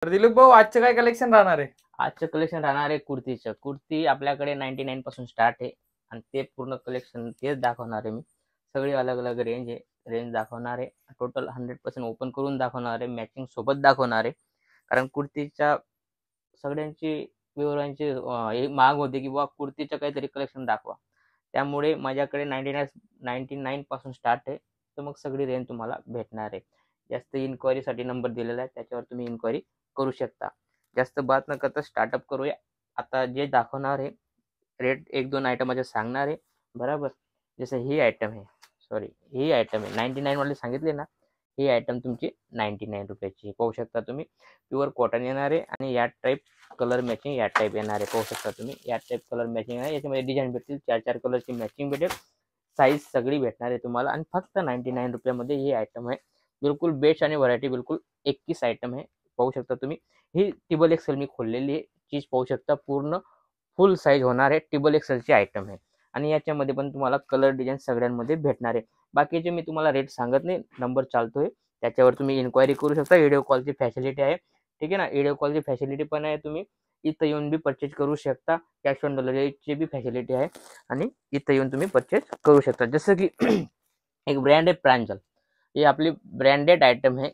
तर दिलीप भाऊ आजचं काय कलेक्शन राहणार आहे? आजचं कलेक्शन राहणार आहे कुर्तीचं. कुर्ती आपल्याकडे 99 पासून स्टार्ट आहे आणि ते पूर्ण कलेक्शन तेच दाखवणार आहे मी. सगळी अलग अलग रेंज आहे. रेंज दाखवणार आहे. टोटल 100% ओपन करून दाखवणार आहे. मॅचिंग सोबत दाखवणार आहे. कारण कुर्तीच्या सगळ्यांची विवरांची माग होती की बुवा कुर्तीचं काहीतरी कलेक्शन दाखवा. त्यामुळे माझ्याकडे 99 पासून स्टार्ट आहे. तर मग सगळी रेंज तुम्हाला भेटणार आहे. जास्त इन्क्वायरीसाठी नंबर दिलेला आहे, त्याच्यावर तुम्ही इन्क्वायरी करू शकता. जास्त बात न करता स्टार्टअप करूया. आता जे दाखवणार आहे रेट 1-2 आयटमाचे सांगणार आहे, बरोबर. जसं ही आयटम आहे, सॉरी ही आयटम आहे 99 वाले सांगितले ना, ही आयटम तुमची 99 रुपयाची पाहू शकता तुम्ही. प्युअर कॉटन येणार आहे आणि या टाईप कलर मॅचिंग या टाईप येणार आहे. पाहू शकता तुम्ही या टाईप कलर मॅचिंग आहे. याच्यामध्ये डिझाईन भेटतील, 4-4 कलरची मॅचिंग भेटेल. साईज सगळी भेटणार आहे तुम्हाला आणि फक्त 99 रुपयामध्ये ही आयटम आहे. बिलकुल बेस्ट आणि व्हरायटी बिलकुल 21 आयटम आहे. पाहू शकता तुम्ही. ही टिबल एक्सेल मी खोललेली आहे. चीज पाहू शकता, पूर्ण फुल साईज होणार आहे. टिबल एक्सेलची आयटम आहे आणि याच्यामध्ये पण तुम्हाला कलर डिझाईन सगळ्यांमध्ये भेटणार आहे. बाकीचे मी तुम्हाला रेट सांगत नाही, नंबर चालतोय त्याच्यावर तुम्ही इन्क्वायरी करू शकता. व्हिडिओ कॉलची फॅसिलिटी आहे, ठीक आहे ना. व्हिडिओ कॉलची फॅसिलिटी पण आहे. तुम्ही इथं येऊन बी परचेज करू शकता. कॅश ऑन डिलिव्हरीची बी फॅसिलिटी आहे आणि इथं येऊन तुम्ही परचेज करू शकता. जसं की एक ब्रँड आहे प्रांजल. ही आपली ब्रँडेड आयटम आहे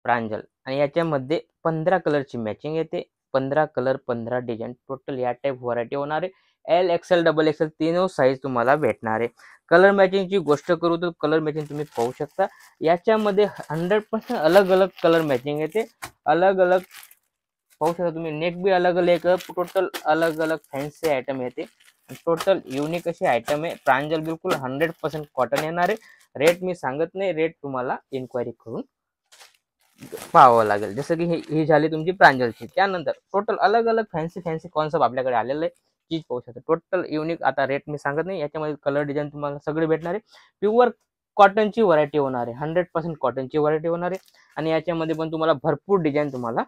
प्रांजल आणि याच्यामध्ये 15 कलरची मॅचिंग येते. 15 कलर 15 डिझाईन टोटल या टाईप व्हरायटी होणार आहे. एल एक्सेल डबल एक्सेल तीनों साईज तुम्हाला भेटणार आहे. कलर मॅचिंगची गोष्ट करू तर कलर मॅचिंग तुम्ही पाहू शकता. याच्यामध्ये 100% अलग अलग कलर मॅचिंग येते. अलग अलग पाहू शकता तुम्ही. नेक बी अलग अलग, टोटल अलग अलग फॅन्सी आयटम येते. टोटल युनिक अशी आयटम आहे. प्रांजल बिलकुल 100% कॉटन येणार आहे. रेट मी सांगत नाही, रेट तुम्हाला इन्क्वायरी करून पाहावं लागेल. जसं की ही झाली तुमची प्रांजलची. त्यानंतर टोटल अलग अलग फॅन्सी कॉन्सेप्ट आपल्याकडे आलेलं आहे. चीज पाहू शकता, टोटल युनिक. आता रेट मी सांगत नाही, याच्यामध्ये कलर डिझाईन तुम्हाला सगळे भेटणार आहे. प्युअर कॉटनची व्हरायटी होणार आहे. 100% कॉटनची व्हरायटी होणार आहे आणि याच्यामध्ये पण तुम्हाला भरपूर डिझाईन तुम्हाला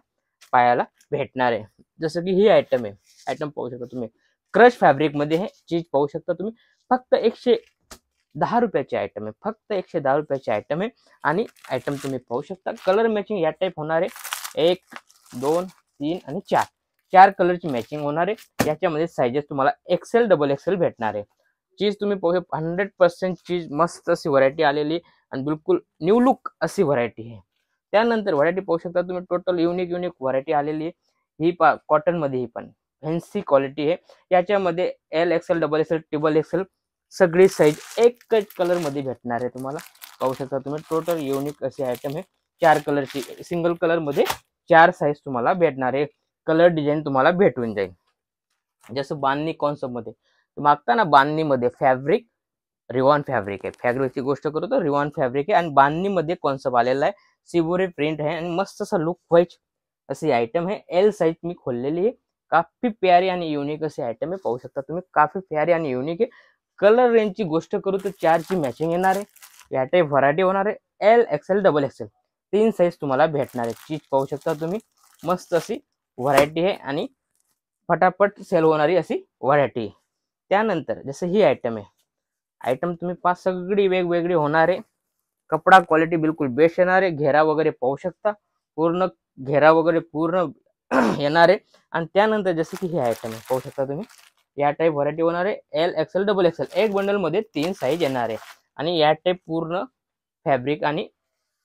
पाहायला भेटणार आहे. जसं की ही आयटम आहे. आयटम पाहू शकता तुम्ही, क्रश फॅब्रिक मध्ये हे चीज पाहू शकता तुम्ही. फक्त 110 रुपयाची आयटम आहे. फक्त 110 रुपयाची आयटम आहे आणि आयटम तुम्ही पाहू शकता. कलर मॅचिंग या टाईप होणार आहे. 1, 2, 3 आणि 4 4 कलरची मॅचिंग होणार आहे. याच्यामध्ये साईजेस तुम्हाला एक्सेल डबल एक्सेल भेटणार आहे. चीज तुम्ही पाहू शकता, 100% चीज मस्त अशी व्हरायटी आलेली आणि बिलकुल न्यू लुक अशी व्हरायटी आहे. त्यानंतर व्हरायटी पाहू शकता तुम्ही, टोटल युनिक व्हरायटी आलेली आहे. ही कॉटन मध्ये ही पण फॅन्सी क्वालिटी आहे. याच्यामध्ये L XL double XL triple XL सगळी साईज एकच कलर मध्ये भेटणार आहे तुम्हाला. पाहू शकता तुम्ही, टोटल युनिक अशी आयटम आहे. 4 कलरची, सिंगल कलर मध्ये 4 साईज तुम्हाला भेटणार आहे. कलर डिझाईन तुम्हाला भेटून जाईल. जसं बांधणी कॉन्सेप्ट मध्ये मागता ना, बांधणी मध्ये फॅब्रिक रिवॉन फॅब्रिक आहे. फॅब्रिकची गोष्ट करू तर रिवॉन फॅब्रिक आहे आणि बांधणी मध्ये कॉन्सेप्ट आलेला आहे. सिबोरी प्रिंट आहे आणि मस्त असा लुक व्हाईट अशी आयटम आहे. एल साईज मी खोललेली आहे. काफी प्यारी आणि युनिक अशी आयटम आहे. पाहू शकता तुम्ही, काफी प्यारी आणि युनिक आहे. कलर रेंजची गोष्ट करू तर 4 ची मॅचिंग येणार आहे. या टाईप व्हरायटी होणार आहे. L XL double Excel 3 size तुम्हाला भेटणार आहे. चीज पाहू शकता तुम्ही, मस्त अशी व्हरायटी आहे आणि फटाफट सेल होणारी अशी व्हरायटी आहे. त्यानंतर जसं ही आयटम आहे. आयटम तुम्ही 5 सगळी वेगवेगळी होणार आहे. कपडा क्वालिटी बिलकुल बेस्ट येणार आहे. घेरा वगैरे पाहू शकता, पूर्ण घेरा वगैरे पूर्ण येणार आहे. आणि त्यानंतर जसं की ही आयटम आहे, पाहू शकता तुम्ही, या टाईप व्हरायटी होणार आहे. एल एक्सेल डबल एक्सेल एक बंडल मध्ये 3 साईज येणार आहे आणि या टाईप पूर्ण फॅब्रिक आणि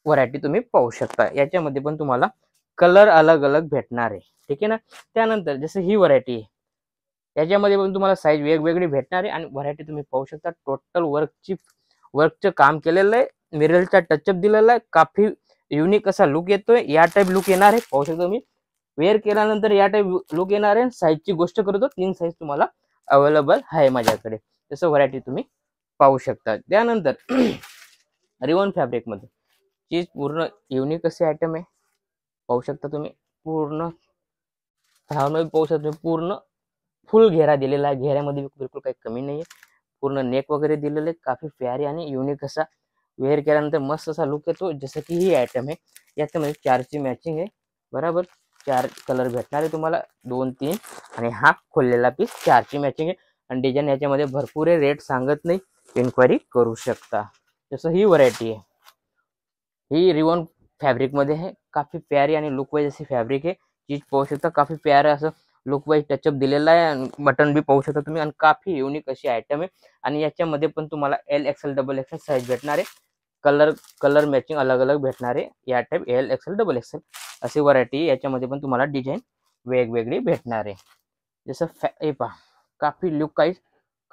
व्हरायटी तुम्ही पाहू शकता. याच्यामध्ये पण तुम्हाला कलर अलग अलग भेटणार आहे, ठीक आहे ना. त्यानंतर जसं ही व्हरायटी आहे, याच्यामध्ये पण तुम्हाला साईज वेगवेगळी भेटणार आहे आणि व्हरायटी तुम्ही पाहू शकता. टोटल वर्कचं काम केलेलं आहे. मिररचा टचअप दिलेला आहे. काफी युनिक असा लुक येतोय. या टाईप लुक येणार आहे. पाहू शकता तुम्ही, वेअर केल्यानंतर या टाईप लुक येणार आहे. साईजची गोष्ट करतो, 3 साईज तुम्हाला अवेलेबल आहे माझ्याकडे. तसं व्हरायटी तुम्ही पाहू शकता. त्यानंतर रिवॉन फॅब्रिक मध्ये चीज पूर्ण युनिक अशी आयटम आहे. पाहू शकता तुम्ही, पूर्ण पाहू शकता तुम्ही, पूर्ण फुल घेरा दिलेला आहे. घेऱ्यामध्ये बिलकुल काही कमी नाही आहे. पूर्ण नेक वगैरे दिलेले, काफी प्यारी आणि युनिक असा वेअर केल्यानंतर मस्त असा लुक येतो. जसं की ही आयटम आहे, याच्यामध्ये 4 ची मॅचिंग आहे, बरोबर. 4 कलर भेटणार आहे तुम्हाला, 2, 3 आणि हा खोललेला पीस 4 ची मॅचिंग आहे. आणि डिझाईन याच्यामध्ये भरपूर आहे. रेट सांगत नाही, इन्क्वायरी करू शकता. जसं ही व्हरायटी आहे, ही रिवॉन फॅब्रिक मध्ये आहे. काफी प्यारी आणि लुक वाईज अशी फॅब्रिक आहे. चीज पाहू शकता, काफी प्यारा असं लुक वाईज टचअप दिलेला आहे. बटन बी पाहू शकता तुम्ही आणि काफी युनिक अशी आयटम आहे. आणि याच्यामध्ये पण तुम्हाला L XL double XL size भेटणार आहे. कलर मॅचिंग अलग अलग भेटणार आहे. या type L XL double Excel अशी व्हरायटी. याच्यामध्ये पण तुम्हाला डिझाईन वेगवेगळी भेटणार आहे. जसं हे पहा, काफी लुक वाईज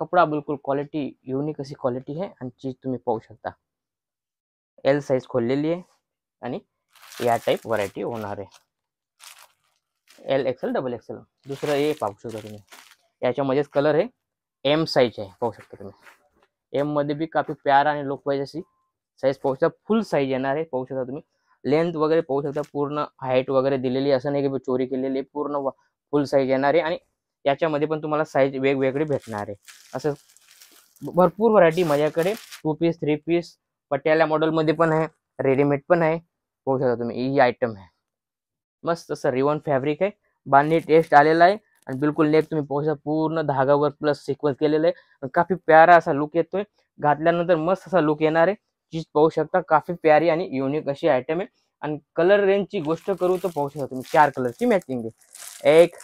कपडा बिलकुल क्वालिटी युनिक अशी क्वालिटी आहे. आणि चीज तुम्ही पाहू शकता, एल साईज खोललेली आहे आणि या टाईप व्हरायटी होणार आहे. L XL double Excel. दुसरं हे पाहू शकता तुम्ही, याच्यामध्येच कलर आहे, एम साईज आहे. पाहू शकता तुम्ही, एम मध्ये बी काफी प्यारा आणि लुक वाईज अशी साईज पाहू शकता. फुल साईज येणार आहे. पाहू शकता तुम्ही, लेंथ वगैरे पाहू शकता, पूर्ण हाईट वगैरे दिलेली, असं नाही की चोरी केलेली, पूर्ण फुल साईज येणार आहे. आणि याच्यामध्ये पण तुम्हाला साईज वेगवेगळी भेटणार आहे. असं भरपूर व्हरायटी माझ्याकडे 2 पीस 3 पीस पटियाला मॉडेलमध्ये पण आहे, रेडीमेड पण आहे. पाहू शकता तुम्ही, ही आयटम आहे. मस्त असं रिवॉन फॅब्रिक आहे. बांधणी टेस्ट आलेला आहे आणि बिलकुल नेक तुम्ही पाहू शकता, पूर्ण धागावर प्लस सिक्वेन्स केलेलं आहे. काफी प्यारा असा लुक येतोय. घातल्यानंतर मस्त असा लुक येणार आहे. चीज पाहू शकता, काफी प्यारी आणि युनिक अशी आयटम आहे. आणि कलर रेंजची गोष्ट करू तर पाहू शकता तुम्ही, 4 कलरची मॅचिंग आहे. 1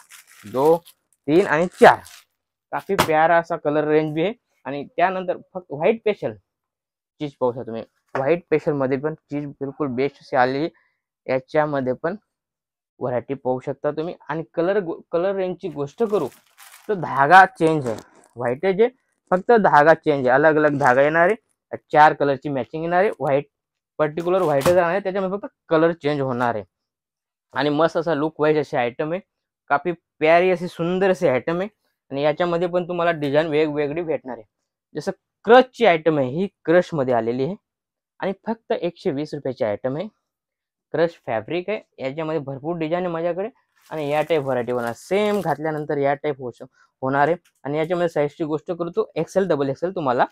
2 3 आणि 4. काफी प्यारा असा कलर रेंज बी आहे. आणि त्यानंतर फक्त व्हाईट स्पेशल चीज पाहू शकता तुम्ही, व्हाईट स्पेशल मध्ये पण चीज बिलकुल बेस्ट अशी आलेली. याच्यामध्ये पण व्हरायटी पाहू शकता तुम्ही. आणि कलर रेंजची गोष्ट करू तर धागा चेंज आहे. व्हाईट आहे जे फक्त धागा चेंज आहे, अलग अलग धागा येणार आहे. 4 कलरची मॅचिंग येणार आहे. व्हाईट पर्टिक्युलर व्हाईटच राहणार आहे, त्याच्यामध्ये फक्त कलर चेंज होणार आहे. आणि मस्त असा लुक वाईज अशी आयटम आहे. काफी प्यारी अशी सुंदर अशी आयटम आहे. आणि याच्यामध्ये पण तुम्हाला डिझाईन वेगवेगळी भेटणार आहे. जसं क्रशची आयटम आहे, ही क्रश मध्ये आलेली आहे आणि फक्त 120 रुपयाची आयटम आहे. क्रश फॅब्रिक आहे. याच्यामध्ये भरपूर डिझाईन आहे माझ्याकडे. आणि या टाईप व्हरायटी होणार, सेम घातल्यानंतर या टाईप होणार आहे. आणि याच्यामध्ये साईजची गोष्ट करू तो एक्सेल डबल एक्सेल तुम्हाला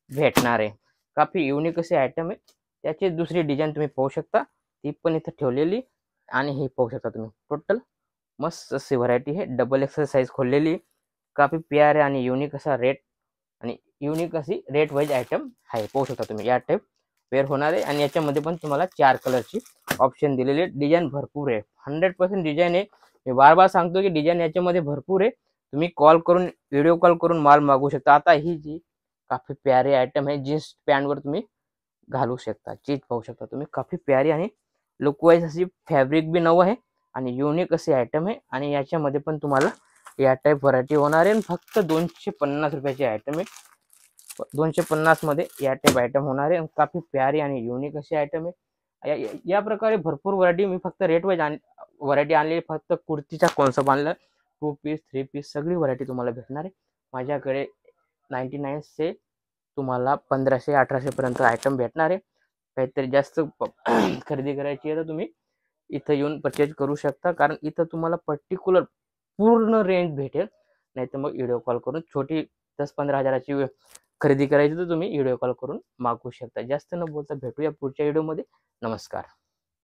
भेटणार आहे. काफी युनिक अशी आयटम आहे. त्याची दुसरी डिझाईन तुम्ही पाहू शकता, ती पण इथं ठेवलेली. आणि हे पाहू शकता तुम्ही, टोटल मस्त अशी व्हरायटी आहे. डबल एक्सेल साईज खोललेली. काफी प्यार आहे आणि युनिक असा रेट आणि युनिक अशी रेट वाईज आयटम आहे. पाहू शकता तुम्ही, या टाईप वेअर होणार आहे. आणि याच्यामध्ये पण तुम्हाला 4 कलरची ऑप्शन दिलेले. डिझाईन भरपूर आहे, 100% डिझाईन आहे. मी बार बार सांगतो की डिझाईन याच्यामध्ये भरपूर आहे. तुम्ही कॉल करून, व्हिडिओ कॉल करून माल मागवू शकता. आता ही जी काफी प्यारी आयटम आहे, जीन्स पॅन्टवर तुम्ही घालू शकता. चीज पाहू शकता तुम्ही, काफी प्यारी आणि लुक वाईज अशी फॅब्रिक बी नवं आहे आणि युनिक अशी आयटम आहे. आणि याच्यामध्ये पण तुम्हाला या टाईप व्हरायटी होणार आहे. फक्त 250 रुपयाची आयटम आहे. 250 मध्ये या टाईप आयटम होणार आहे. काफी प्यारी आणि युनिक अशी आयटम आहे. या प्रकारे भरपूर व्हरायटी मी फक्त रेट वाईज व्हरायटी आणली. फक्त कुर्तीचा कॉन्सेप्ट आणला. 2 पीस 3 पीस सगळी व्हरायटी तुम्हाला भेटणार आहे माझ्याकडे. 99 से तुम्हाला 1500-1800 पर्यंत आयटम भेटणार आहे. काहीतरी जास्त खरेदी करायची आहे तर तुम्ही इथं येऊन परचेज करू शकता, कारण इथं तुम्हाला पर्टिक्युलर पूर्ण रेंज भेटेल. नाही तर मग व्हिडिओ कॉल करून छोटी 10-15 हजाराची खरेदी करायची तर तुम्ही व्हिडिओ कॉल करून मागवू शकता. जास्त न बोलता भेटूया पुढच्या व्हिडिओमध्ये. नमस्कार.